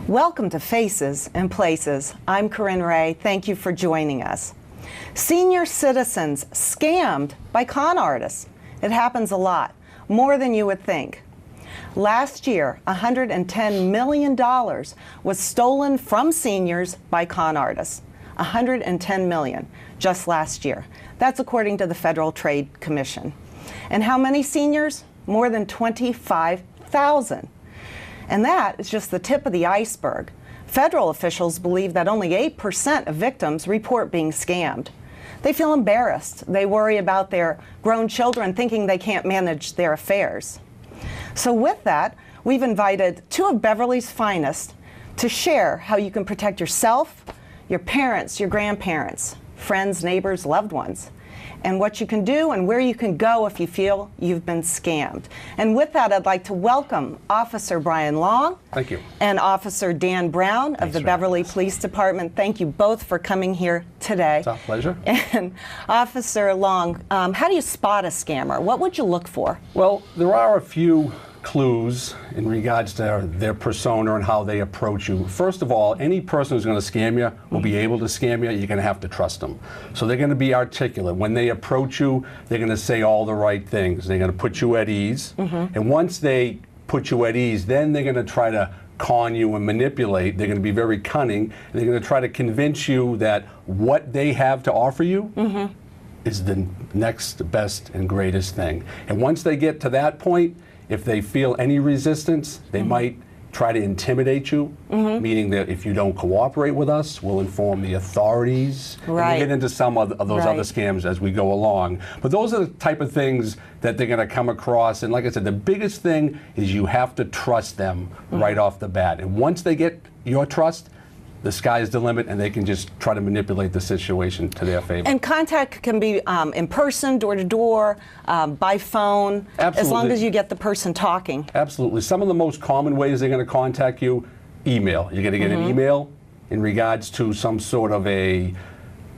Welcome to Faces and Places. I'm Corinne Ray. Thank you for joining us. Senior citizens scammed by con artists. It happens a lot, more than you would think. Last year, $110 million was stolen from seniors by con artists. $110 million just last year. That's according to the Federal Trade Commission. And how many seniors? More than 25,000. And that is just the tip of the iceberg. Federal officials believe that only 8% of victims report being scammed. They feel embarrassed. They worry about their grown children thinking they can't manage their affairs. So with that, we've invited two of Beverly's finest to share how you can protect yourself, your parents, your grandparents, friends, neighbors, loved ones, and what you can do and where you can go if you feel you've been scammed. And with that, I'd like to welcome Officer Brian Long. Thank you. And Officer Dan Brown of the Beverly Police Department. Thank you both for coming here today. It's our pleasure. And Officer Long, how do you spot a scammer? What would you look for? Well, there are a few clues in regards to their persona and how they approach you. First of all, any person who's going to scam you will be able to scam you. You're going to have to trust them. So they're going to be articulate. When they approach you, they're going to say all the right things. They're going to put you at ease. And once they put you at ease, then they're going to try to con you and manipulate. They're going to be very cunning. And they're going to try to convince you that what they have to offer you is the next best and greatest thing. And once they get to that point, if they feel any resistance, they might try to intimidate you, meaning that if you don't cooperate with us, we'll inform the authorities. Right. And we'll get into some of those other scams as we go along. But those are the type of things that they're going to come across. And like I said, the biggest thing is you have to trust them right off the bat. And once they get your trust, the sky's the limit, and they can just try to manipulate the situation to their favor. And contact can be in person, door to door, by phone, as long as you get the person talking. Absolutely. Some of the most common ways they're going to contact you, email. You're going to get an email in regards to some sort of a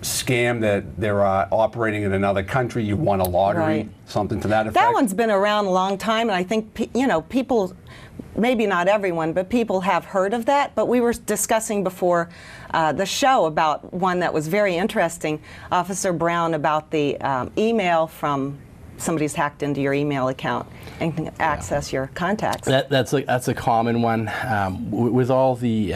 scam that they're operating in another country. You won a lottery, something to that effect. That one's been around a long time, and I think people, maybe not everyone, but people have heard of that. But we were discussing before the show about one that was very interesting, Officer Brown, about the email from somebody's hacked into your email account and can access your contacts. That's a common one. With all the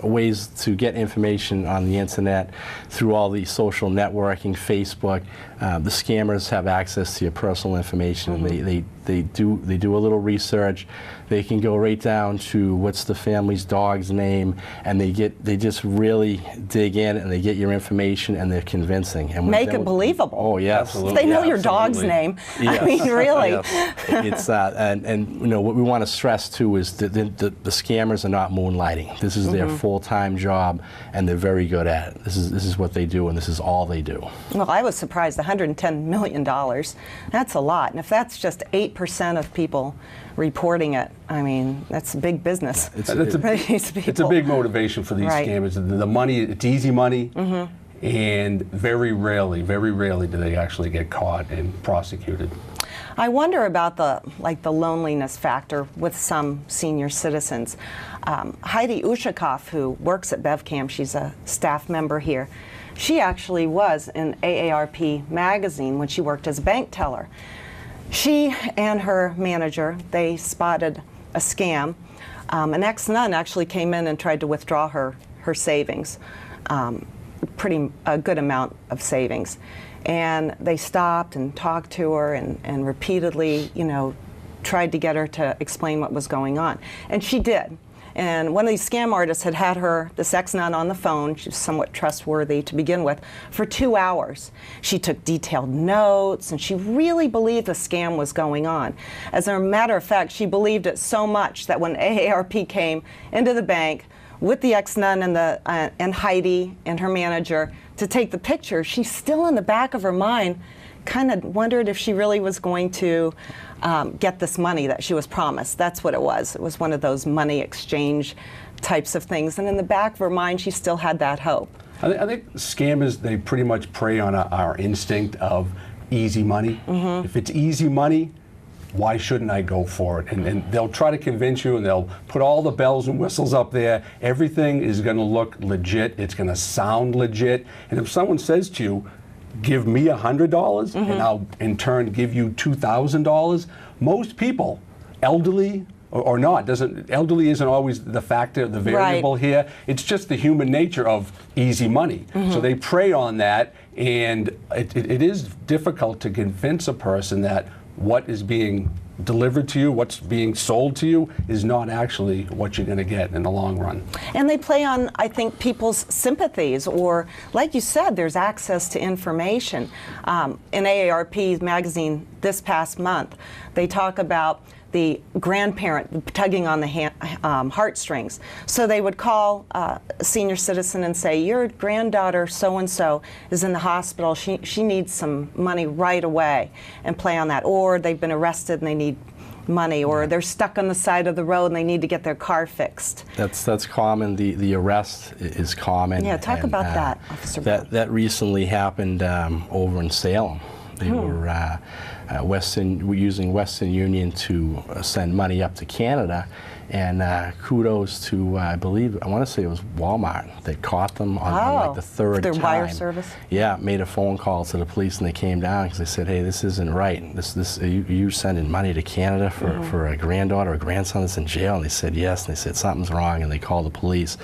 ways to get information on the internet through all the social networking, Facebook, the scammers have access to your personal information. They do a little research. They can go right down to what's the family's dog's name, and they just really dig in and they get your information, and they're convincing. And make it believable. Oh yes, absolutely. They know your dog's name. Yes. I mean, really. It's and what we want to stress too is that the scammers are not moonlighting. This is their full-time job, and they're very good at it. This is what they do, and this is all they do. Well, I was surprised. $110 million. That's a lot. And if that's just 8% of people reporting it, I mean, that's big business. It's a big motivation for these scammers. The money, it's easy money, and very rarely do they actually get caught and prosecuted. I wonder about the loneliness factor with some senior citizens. Heidi Ushakov, who works at BevCam, she's a staff member here. She actually was in AARP magazine when she worked as a bank teller. She and her manager, they spotted a scam. An ex-nun actually came in and tried to withdraw her savings, a good amount of savings. And they stopped and talked to her and repeatedly, tried to get her to explain what was going on. And she did. And one of these scam artists had her, this ex-nun, on the phone. She was somewhat trustworthy to begin with, for 2 hours. She took detailed notes, and she really believed the scam was going on. As a matter of fact, she believed it so much that when AARP came into the bank with the ex-nun and Heidi and her manager to take the picture, she still in the back of her mind kind of wondered if she really was going to get this money that she was promised. That's what it was. It was one of those money exchange types of things. And in the back of her mind, she still had that hope. I think scammers, they pretty much prey on our instinct of easy money. If it's easy money, why shouldn't I go for it? And they'll try to convince you, and they'll put all the bells and whistles up there. Everything is going to look legit. It's going to sound legit. And if someone says to you, give me $100 and I'll in turn give you $2,000, most people, elderly or not, elderly isn't always the factor, the variable here. It's just the human nature of easy money. So they prey on that, and it is difficult to convince a person that what is being delivered to you, what's being sold to you, is not actually what you're going to get in the long run. And they play on, I think, people's sympathies, or like you said, there's access to information. In AARP magazine this past month, they talk about the grandparent tugging on the heartstrings. So they would call a senior citizen and say, your granddaughter so-and-so is in the hospital, she needs some money right away, and play on that. Or they've been arrested and they need money, or they're stuck on the side of the road and they need to get their car fixed. That's common. The arrest is common. Yeah, talk about that, Officer Brown. That recently happened over in Salem. They were using Western Union to send money up to Canada, and kudos to, I want to say it was Walmart that caught them on like the third their time. wire service? Yeah, made a phone call to the police, and they came down because they said, hey, this isn't right. You sending money to Canada for a granddaughter or a grandson that's in jail? And they said yes, and they said something's wrong, and they called the police,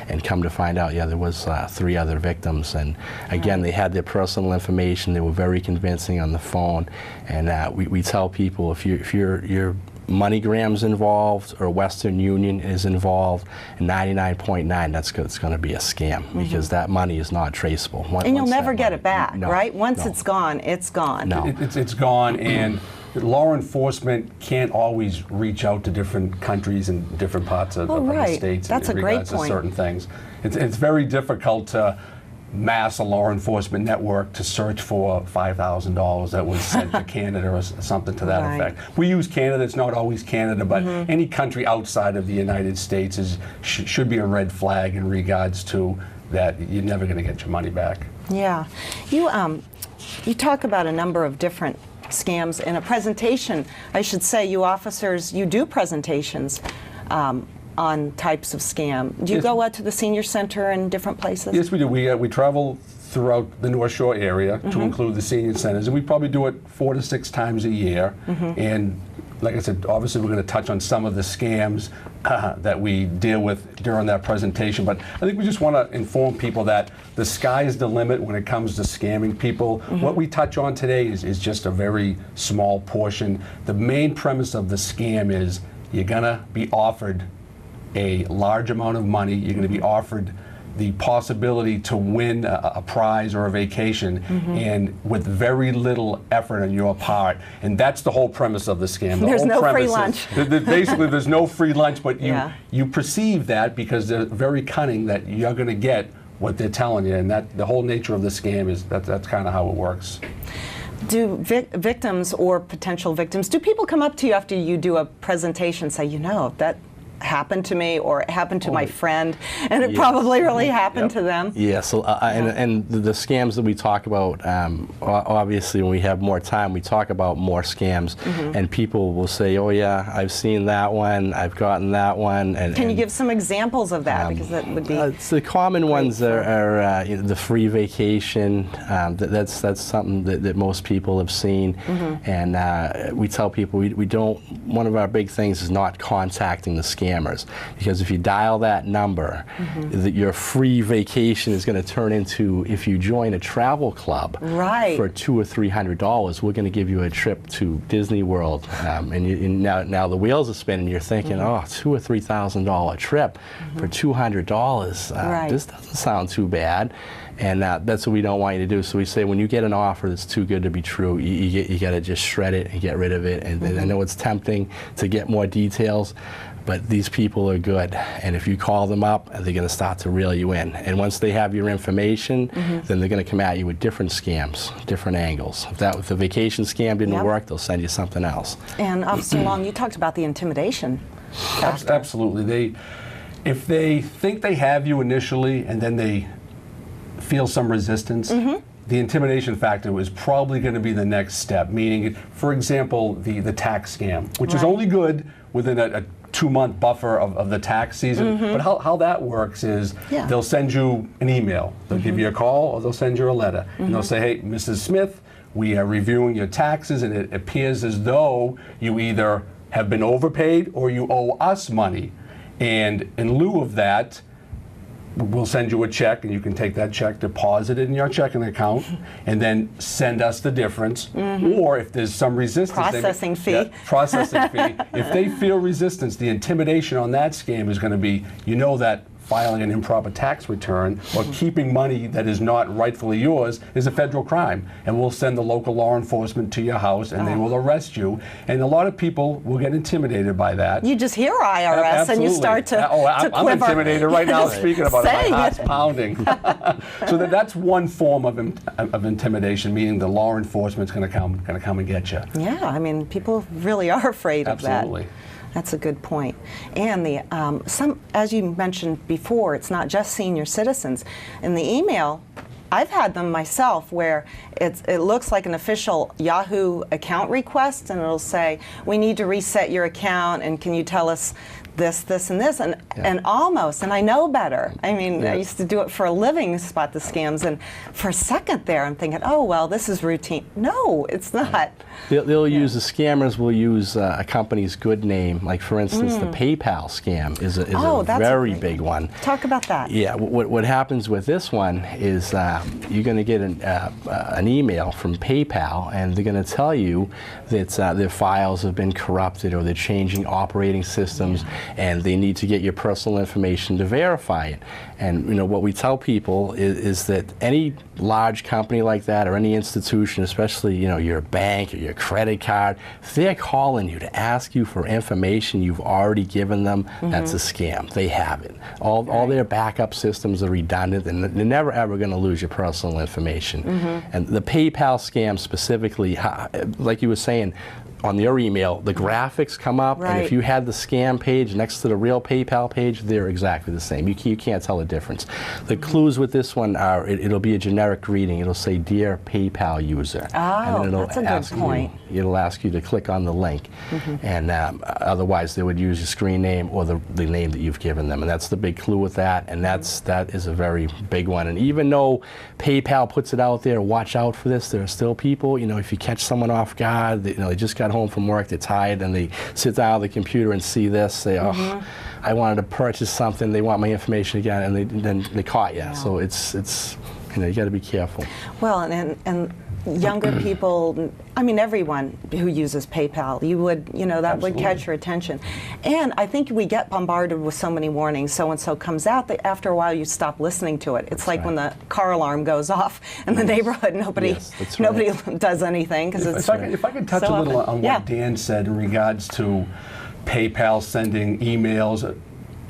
and come to find out, yeah, there was 3 other victims, and again, they had their personal information. They were very convincing on the phone, and we tell people, if your MoneyGram's involved or Western Union is involved, 99.9 that's going to be a scam, because that money is not traceable. And you'll never get it back, right? Once it's gone, it's gone. No. It's gone, and law enforcement can't always reach out to different countries and different parts of the states That's in a great regards to point. certain things. It's very difficult to mass a law enforcement network to search for $5,000 that was sent to Canada or something to that effect. We use Canada. It's not always Canada, but any country outside of the United States should be a red flag in regards to that. You're never going to get your money back. Yeah. You talk about a number of different scams in a presentation. I should say, you officers, you do presentations on types of scam. Do you go out to the senior center and different places? Yes, we do. We travel throughout the North Shore area to include the senior centers, and we probably do it 4 to 6 times a year. And like I said, obviously we're going to touch on some of the scams that we deal with during that presentation, but I think we just want to inform people that the sky is the limit when it comes to scamming people. What we touch on today is just a very small portion. The main premise of the scam is you're going to be offered a large amount of money. You're going to be offered the possibility to win a prize or a vacation, and with very little effort on your part. And that's the whole premise of the scam. There's no free lunch. Basically, there's no free lunch, but you perceive that because they're very cunning that you're going to get what they're telling you, and that the whole nature of the scam is that's kind of how it works. Do victims or potential victims, do people come up to you after you do a presentation and say, you know, that happened to me, or it happened to my friend, and it probably really happened to them? Yes, and the scams that we talk about, obviously when we have more time, we talk about more scams, and people will say, oh yeah, I've seen that one, I've gotten that one. Can you give some examples of that? Because that would be the common ones are the free vacation. That's something that most people have seen, and we tell people we don't. One of our big things is not contacting the scammers, because if you dial that number, your free vacation is going to turn into, if you join a travel club for $200 or $300, we're going to give you a trip to Disney World, and now the wheels are spinning. You're thinking, oh, $2,000 or $3,000 trip for $200. This doesn't sound too bad. And that's what we don't want you to do. So we say, when you get an offer that's too good to be true, you got to just shred it and get rid of it. And I know it's tempting to get more details, but these people are good. And if you call them up, they're going to start to reel you in. And once they have your information, then they're going to come at you with different scams, different angles. If the vacation scam didn't work, they'll send you something else. And Officer Long, you talked about the intimidation factor. Absolutely. If they think they have you initially and then they feel some resistance, the intimidation factor is probably going to be the next step, meaning, for example, the tax scam, which is Right. only good within a 2-month buffer of the tax season. But how that works is Yeah. they'll send you an email, they'll give you a call, or they'll send you a letter, and they'll say, hey, Mrs. Smith, we are reviewing your taxes, and it appears as though you either have been overpaid or you owe us money. And in lieu of that, we'll send you a check, and you can take that check, deposit it in your checking account, and then send us the difference. Or if there's some resistance, Processing fee. Yeah, processing fee. If they feel resistance, the intimidation on that scam is going to be, that filing an improper tax return or keeping money that is not rightfully yours is a federal crime. And we'll send the local law enforcement to your house, and they will arrest you. And a lot of people will get intimidated by that. You just hear IRS and you start to I'm quiver. intimidated right now speaking about it. Saying My heart's it. pounding. So that's one form of intimidation, meaning the law enforcement's going to come and get you. Yeah, I mean, people really are afraid of that. Absolutely. That's a good point. And as you mentioned before, it's not just senior citizens. In the email, I've had them myself where it looks like an official Yahoo account request, and it'll say, we need to reset your account, and can you tell us this, and this, and I know better. I mean, I used to do it for a living, spot the scams, and for a second there, I'm thinking, oh, well, this is routine. No, it's not. They'll use, the scammers will use a company's good name. Like, for instance, the PayPal scam is a that's very big one. Talk about that. Yeah, what happens with this one is you're going to get an email from PayPal, and they're going to tell you that their files have been corrupted, or they're changing operating systems, and they need to get your personal information to verify it. And what we tell people is that any large company like that, or any institution, especially your bank or your credit card, if they're calling you to ask you for information you've already given them, that's a scam. They have it. All their backup systems are redundant, and they're never ever going to lose your personal information. And the PayPal scam specifically, like you were saying, on your email, the graphics come up, and if you had the scam page next to the real PayPal page, they're exactly the same. You can't tell the difference. The clues with this one are, it'll be a generic greeting. It'll say, "Dear PayPal user," and then it'll that's a good point. It'll ask you to click on the link, and otherwise they would use your screen name or the name that you've given them, and that's the big clue with that. And that is a very big one. And even though PayPal puts it out there, watch out for this, there are still people. If you catch someone off guard, they just got home from work, they're tired, and they sit down at the computer and see this, say, oh, I wanted to purchase something, they want my information again, and then they caught you. So it's you got to be careful. Well, and younger people, I mean, everyone who uses PayPal, that would catch your attention. And I think we get bombarded with so many warnings. So-and-so comes out, that after a while you stop listening to it. It's like when the car alarm goes off in the neighborhood, nobody does anything. If I could touch a little on what Dan said in regards to PayPal sending emails.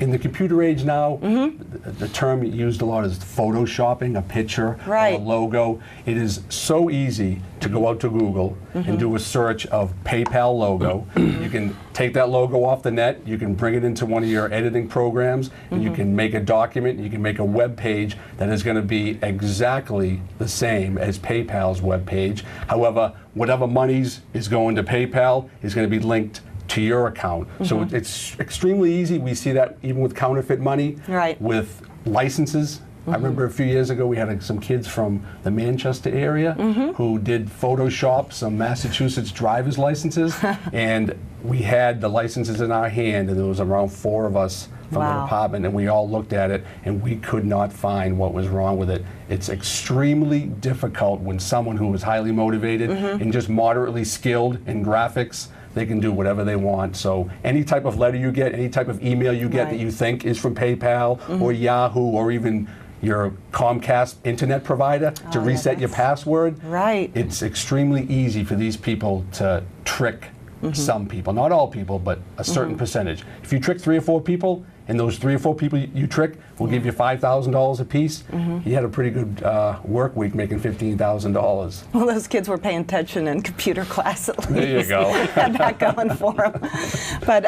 In the computer age now, the term used a lot is photoshopping a picture or a logo. It is so easy to go out to Google and do a search of PayPal logo. You can take that logo off the net, you can bring it into one of your editing programs, and you can make a document, you can make a web page that is going to be exactly the same as PayPal's web page. However, whatever monies is going to PayPal is going to be linked to your account. So it's extremely easy. We see that even with counterfeit money, with licenses. I remember a few years ago we had some kids from the Manchester area who did Photoshop some Massachusetts driver's licenses, and we had the licenses in our hand, and there was around 4 of us from the department, and we all looked at it, and we could not find what was wrong with it. It's extremely difficult when someone who is highly motivated and just moderately skilled in graphics, they can do whatever they want. So any type of letter you get, any type of email you get that you think is from PayPal or Yahoo or even your Comcast internet provider to reset your password, it's extremely easy for these people to trick some people. Not all people, but a certain percentage. If you trick 3 or 4 people, and those 3 or 4 people you trick will give you $5,000 a piece, you had a pretty good work week making $15,000. Well, those kids were paying attention in computer class at least. There you go. Had that going for them. But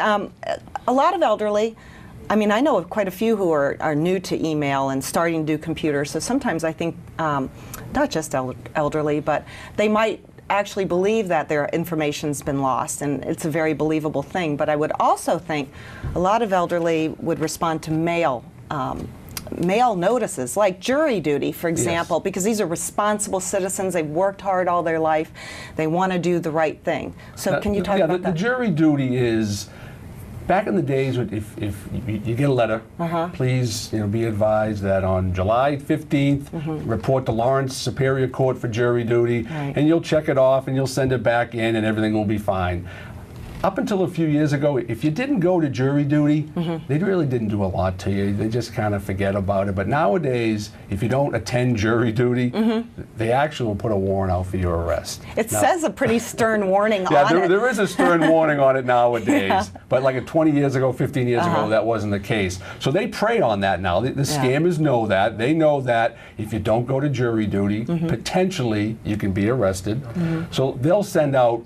a lot of elderly, I mean, I know of quite a few who are new to email and starting to do computers, so sometimes I think, not just elderly, but they might actually believe that their information's been lost, and it's a very believable thing. But I would also think a lot of elderly would respond to mail notices, like jury duty, for example, because these are responsible citizens. They've worked hard all their life. They want to do the right thing. So can you talk about that? The jury duty is, back in the days, if you get a letter, please be advised that on July 15th, report to Lawrence Superior Court for jury duty, and you'll check it off and you'll send it back in and everything will be fine. Up until a few years ago, if you didn't go to jury duty, they really didn't do a lot to you. They just kind of forget about it. But nowadays, if you don't attend jury duty, they actually will put a warrant out for your arrest. It says a pretty stern warning on it. Yeah, there is a stern warning on it nowadays. But like 20 years ago, 15 years ago, that wasn't the case. So they prey on that now. The scammers know that. They know that if you don't go to jury duty, potentially you can be arrested. So they'll send out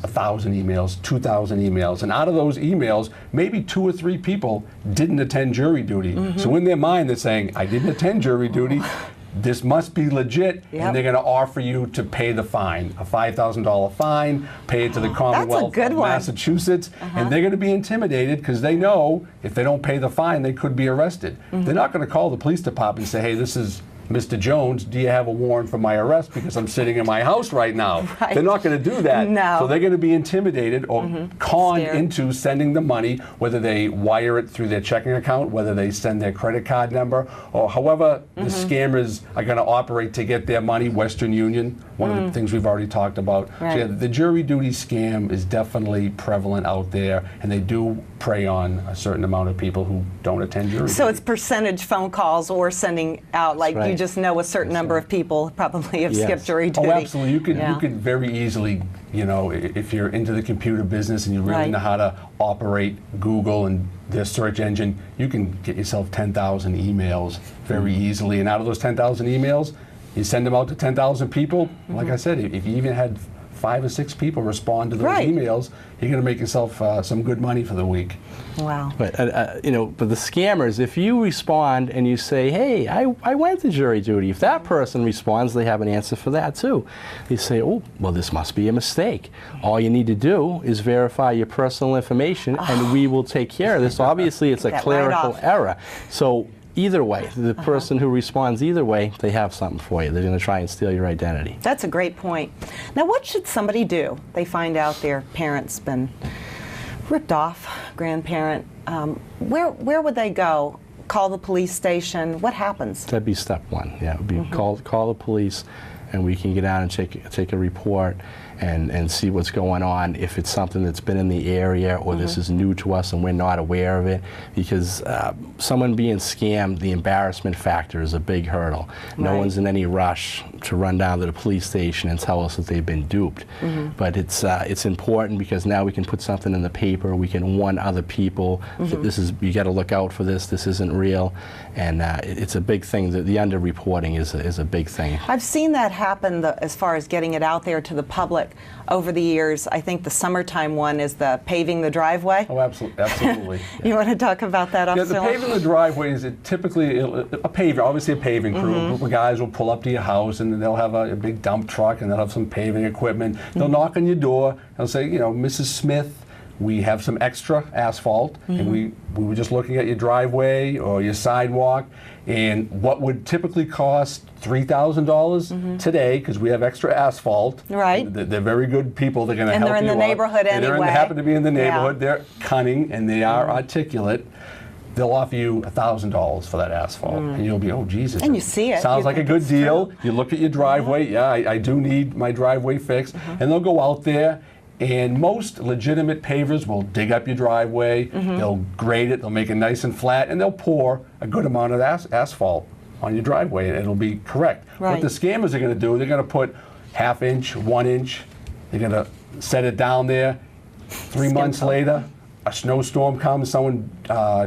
1,000 emails, 2,000 emails, and out of those emails, maybe 2 or 3 people didn't attend jury duty. So in their mind, they're saying, I didn't attend jury duty, this must be legit, and they're going to offer you to pay the fine, a $5,000 fine, pay it to the Commonwealth of Massachusetts, and they're going to be intimidated because they know if they don't pay the fine, they could be arrested. They're not going to call the police department and say, hey, this is Mr. Jones, do you have a warrant for my arrest because I'm sitting in my house right now? They're not going to do that. No. So they're going to be intimidated or conned into sending the money, whether they wire it through their checking account, whether they send their credit card number, or however the scammers are going to operate to get their money. Western Union, one of the things we've already talked about. So yeah, the jury duty scam is definitely prevalent out there, and they do prey on a certain amount of people who don't attend jury duty. So it's percentage phone calls or sending out, like you just know a certain number of people probably have skipped jury duty. Oh, absolutely. You could very easily, if you're into the computer business and you really know how to operate Google and their search engine, you can get yourself 10,000 emails very easily. And out of those 10,000 emails, you send them out to 10,000 people. Like I said, if you even had 5 or 6 people respond to those emails, you're going to make yourself some good money for the week. Wow. But but the scammers, if you respond and you say, "Hey, I went to jury duty," if that person responds, they have an answer for that too. They say, "Oh, well, this must be a mistake. All you need to do is verify your personal information, and we will take care of this." Obviously, it's a clerical error. So either way, the person who responds either way, they have something for you. They're going to try and steal your identity. That's a great point. Now, what should somebody do? They find out their parent's been ripped off, grandparent. Where would they go? Call the police station? What happens? That'd be step one. Yeah, it would be call the police, and we can get out and take a report and see what's going on, if it's something that's been in the area or this is new to us and we're not aware of it. Because someone being scammed, the embarrassment factor is a big hurdle. No one's in any rush to run down to the police station and tell us that they've been duped. But it's important because now we can put something in the paper, we can warn other people that you got to look out for this, this isn't real. And it's a big thing. The underreporting is a big thing. I've seen that happen as far as getting it out there to the public over the years. I think the summertime one is the paving the driveway. Oh, absolutely. You want to talk about that, Officer? Yeah, the paving the driveway is typically a paving crew. A group of guys will pull up to your house and they'll have a big dump truck and they'll have some paving equipment. They'll knock on your door. They'll say, Mrs. Smith, we have some extra asphalt, and we were just looking at your driveway or your sidewalk, and what would typically cost $3,000 today, because we have extra asphalt. Right. They're very good people. They're going to help you out. And they're in the neighborhood anyway. They happen to be in the neighborhood. They're cunning and they are articulate. They'll offer you $1,000 for that asphalt, and you'll be, oh, Jesus. And you see it. Sounds like a good deal. You look at your driveway. Yeah, I do need my driveway fixed. And they'll go out there, and most legitimate pavers will dig up your driveway. They'll grade it. They'll make it nice and flat, and they'll pour a good amount of asphalt on your driveway, and it'll be correct. What the scammers are going to do, they're going to put ½ inch, 1 inch. They're going to set it down there. 3 months later, a snowstorm comes, someone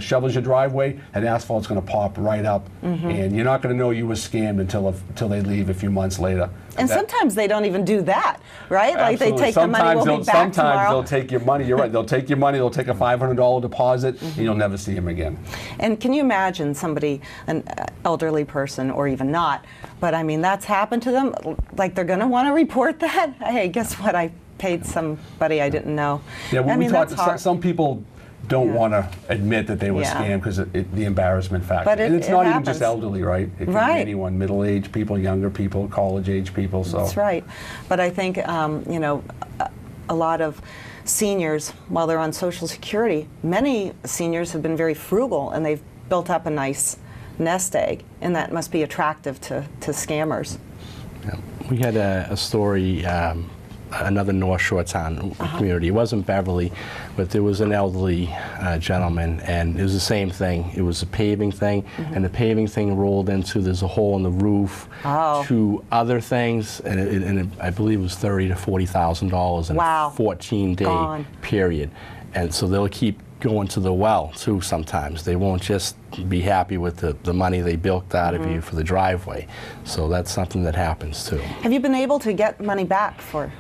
shovels your driveway, and asphalt's going to pop right up, and you're not going to know you were scammed until they leave a few months later. And sometimes they don't even do that, right? Like they take the money, we'll be back sometimes tomorrow. they'll take your money. You're right. They'll take your money. They'll take a $500 deposit, and you'll never see them again. And can you imagine somebody, an elderly person, or even not, but I mean that's happened to them? Like they're going to want to report that? Hey, guess what? I paid somebody I didn't know. Yeah, I mean, that's hard. some people don't want to admit that they were scammed because the embarrassment factor. But and it's it not happens. even just elderly, right? It can be anyone, middle-aged people, younger people, college-age people. So That's right. But I think, you know, a lot of seniors, while they're on Social Security, many seniors have been very frugal and they've built up a nice nest egg, and that must be attractive to scammers. Yeah. We had a story, another North Shore town community. It wasn't Beverly, but there was an elderly gentleman, and it was the same thing. It was a paving thing, and the paving thing rolled into, there's a hole in the roof, to other things, and I believe it was $30,000 to $40,000 in a 14-day period. And so they'll keep going to the well too sometimes. They won't just be happy with the money they bilked out of you for the driveway. So that's something that happens too. Have you been able to get money back for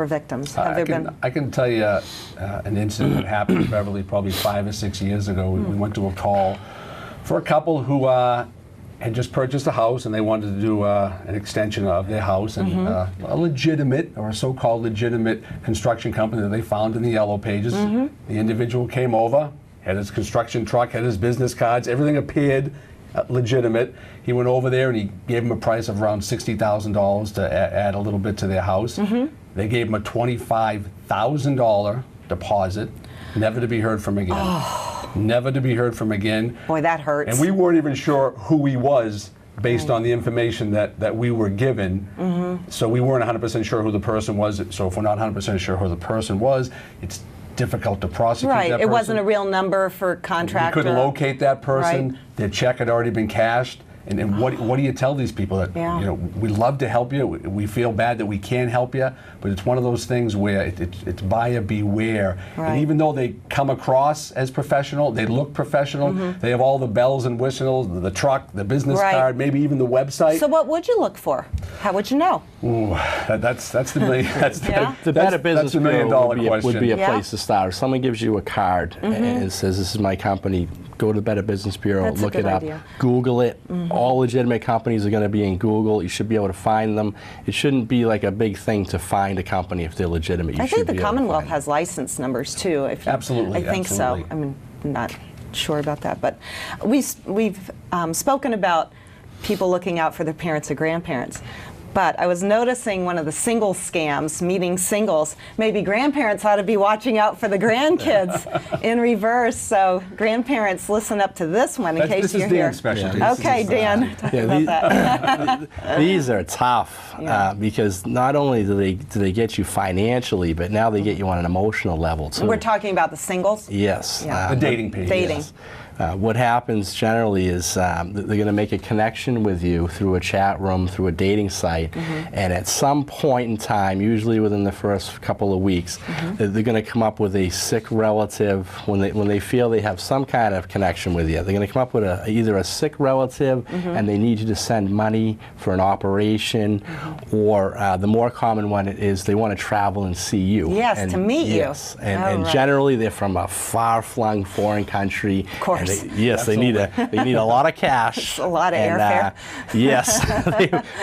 victims? Have there been? I can tell you an incident that happened in Beverly probably 5 or 6 years ago. We went to a call for a couple who had just purchased a house, and they wanted to do an extension of their house, and a legitimate, or a so-called legitimate construction company that they found in the Yellow Pages. The individual came over, had his construction truck, had his business cards, everything appeared legitimate. He went over there and he gave him a price of around $60,000 to add a little bit to their house. They gave him a $25,000 deposit, never to be heard from again. Never to be heard from again. Boy, that hurts. And we weren't even sure who he was based on the information that we were given. So we weren't 100% sure who the person was. So if we're not 100% sure who the person was, it's difficult to prosecute that person. It wasn't a real number for contractor. We couldn't locate that person. Their check had already been cashed. And what do you tell these people? That you know, we love to help you. We feel bad that we can't help you, but it's one of those things where it's buyer beware. And even though they come across as professional, they look professional. They have all the bells and whistles, the truck, the business card, maybe even the website. So what would you look for? How would you know? Ooh, that's the million. The Better Business Bureau would be a question. place to start. If someone gives you a card and it says, "This is my company," go to the Better Business Bureau, look it up, Google it. All legitimate companies are going to be in Google. You should be able to find them. It shouldn't be like a big thing to find a company if they're legitimate. I think the Commonwealth has license numbers too. If you, Absolutely. I think so. I mean, I'm not sure about that, but we've spoken about people looking out for their parents or grandparents. But I was noticing one of the single scams, meeting singles. Maybe grandparents ought to be watching out for the grandkids in reverse. So grandparents, listen up to this one in case you're here. This is Dan's specialty. Okay, Dan. Talk about that. These are tough because not only do they get you financially, but now they get you on an emotional level too. We're talking about the singles? Yes. Yeah. The dating page. Dating. Yes. What happens generally is they're going to make a connection with you through a chat room, through a dating site, and at some point in time, usually within the first couple of weeks, they're going to come up with a sick relative. When they feel they have some kind of connection with you, they're going to come up with either a sick relative and they need you to send money for an operation, or the more common one is they want to travel and see you. Yes, and, to meet you. Yes, and generally they're from a far-flung foreign country. Of course. They need a lot of cash. A lot of airfare. Yes,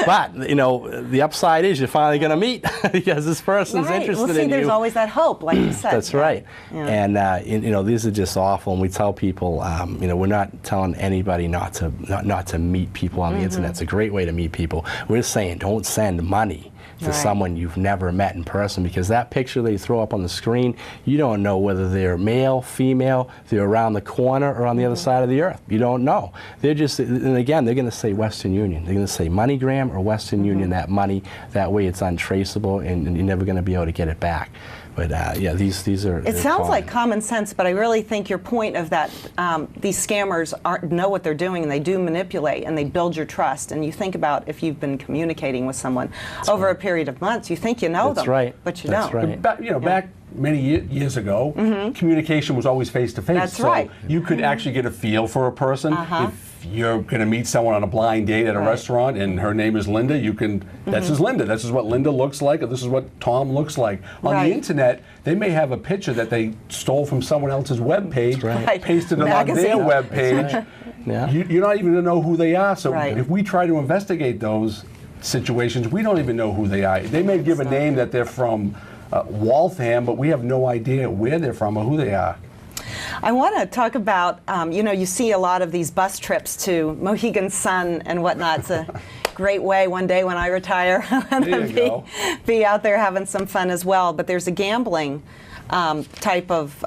but you know the upside is you're finally going to meet because this person's interested in you. There's always that hope, like you said. That's right. And you know these are just awful. And we tell people, you know, we're not telling anybody not to meet people on the internet. It's a great way to meet people. We're just saying don't send money to someone you've never met in person, because that picture they throw up on the screen, you don't know whether they're male, female, they're around the corner or on the other side of the earth. You don't know. They're just, and again, they're going to say Western Union. They're going to say MoneyGram or Western Union, that money. That way it's untraceable and you're never going to be able to get it back. But yeah, these are. It sounds like common sense, but I really think your point of that these scammers know what they're doing, and they do manipulate, and they build your trust. And you think about if you've been communicating with someone over a period of months, you think you know them, but you don't. Right. You know, many years ago, communication was always face-to-face. That's right. You could actually get a feel for a person. If you're going to meet someone on a blind date at a restaurant and her name is Linda, you can, this is Linda. This is what Linda looks like, or this is what Tom looks like. On the internet, they may have a picture that they stole from someone else's web page, pasted it on their web page. You're not even going to know who they are. So if we try to investigate those situations, we don't even know who they are. They may give a name that they're from Waltham, but we have no idea where they're from or who they are. I want to talk about, you know, you see a lot of these bus trips to Mohegan Sun and whatnot. It's a great way one day when I retire to be out there having some fun as well. But there's a gambling type of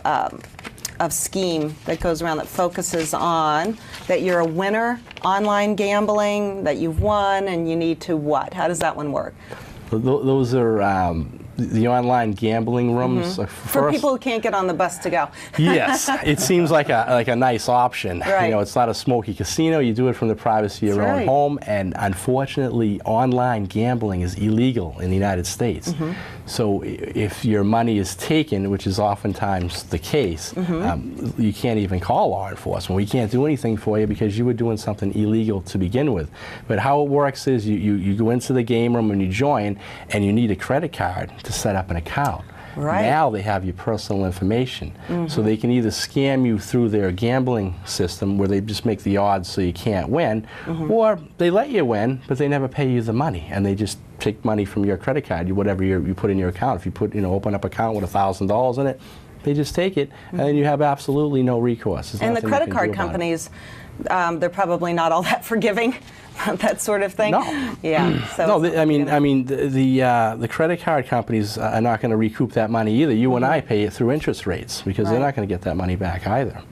scheme that goes around that focuses on that you're a winner, online gambling, that you've won, and you need to what? How does that one work? Those are the online gambling rooms. For people who can't get on the bus to go. Yes, it seems like a nice option. You know, it's not a smoky casino. You do it from the privacy of your own home, and unfortunately, online gambling is illegal in the United States. So if your money is taken, which is oftentimes the case, you can't even call law enforcement. We can't do anything for you because you were doing something illegal to begin with. But how it works is you go into the game room and you join, and you need a credit card to set up an account. Now they have your personal information. So they can either scam you through their gambling system where they just make the odds so you can't win, or they let you win, but they never pay you the money, and they just take money from your credit card, whatever you put in your account. If you put, open up an account with $1,000 in it, they just take it, and then you have absolutely no recourse. And the credit card companies, they're probably not all that forgiving. That sort of thing. No. Yeah. So no, I mean, the credit card companies are not going to recoup that money either. You and I pay it through interest rates because they're not going to get that money back either.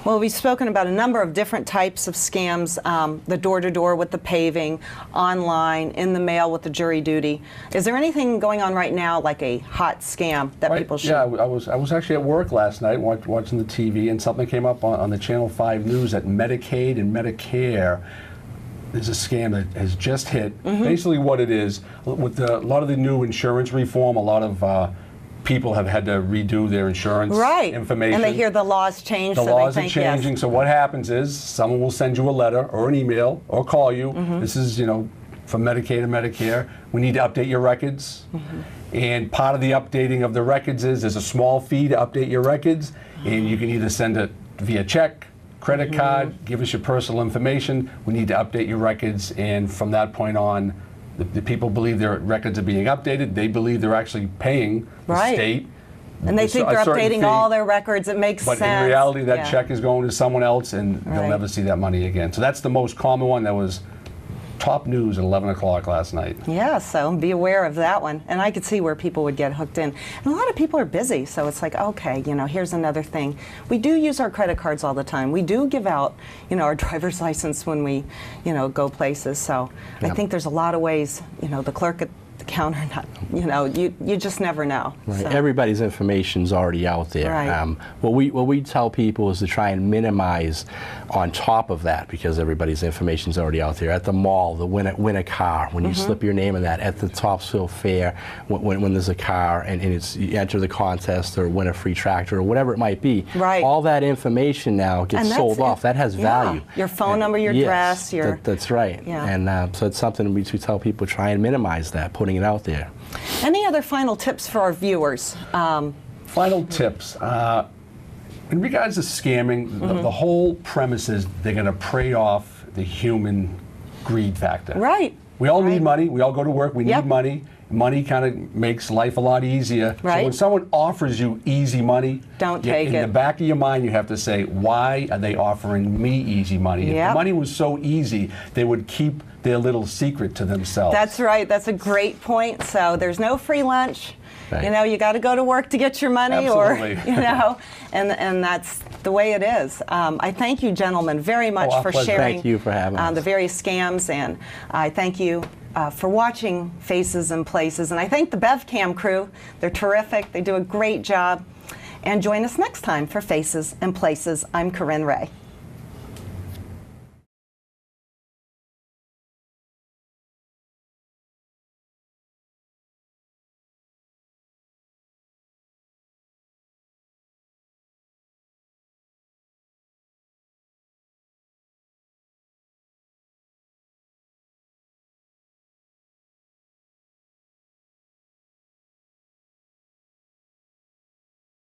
Well, we've spoken about a number of different types of scams, the door-to-door with the paving, online, in the mail with the jury duty. Is there anything going on right now, like a hot scam that people should? Yeah, I was actually at work last night watching the TV, and something came up on the Channel 5 News that Medicaid and Medicare, there's a scam that has just hit. Basically what it is, with a lot of the new insurance reform, a lot of people have had to redo their insurance information. And they hear the laws change. The laws are changing, so what happens is someone will send you a letter or an email or call you. This is, from Medicaid and Medicare. We need to update your records. And part of the updating of the records is there's a small fee to update your records, and you can either send it via check, credit card, give us your personal information. We need to update your records, and from that point on, the people believe their records are being updated. They believe they're actually paying the state. And they think they're updating all their records. It makes sense. But in reality, that check is going to someone else, and they'll never see that money again. So that's the most common one that was top news at 11 o'clock last night. Yeah, so be aware of that one. And I could see where people would get hooked in. And a lot of people are busy, so it's like, okay, here's another thing. We do use our credit cards all the time. We do give out, our driver's license when we, go places. So I think there's a lot of ways, the clerk at the counter, you just never know. Right. So. Everybody's information's already out there. What we tell people is to try and minimize on top of that, because everybody's information's already out there. At the mall, the win a car, when you slip your name in that. At the Topsfield Fair, when there's a car and you enter the contest or win a free tractor or whatever it might be. All that information now gets sold off. That has value. Your phone number, your address, your... That's right. And so it's something we tell people, try and minimize that, putting it out there. Any other final tips for our viewers? Final tips. In regards to scamming, the whole premise is they're going to prey off the human greed factor. We all need money. We all go to work. We need money. Money kind of makes life a lot easier. So when someone offers you easy money, don't take it. In the back of your mind, you have to say, why are they offering me easy money? If the money was so easy, they would keep their little secret to themselves. That's right. That's a great point. So there's no free lunch. You got to go to work to get your money, and that's the way it is. I thank you, gentlemen, very much for sharing. Thank you for having us. The various scams, and I thank you for watching Faces and Places, and I thank the BevCam crew. They're terrific. They do a great job. And join us next time for Faces and Places. I'm Corinne Ray.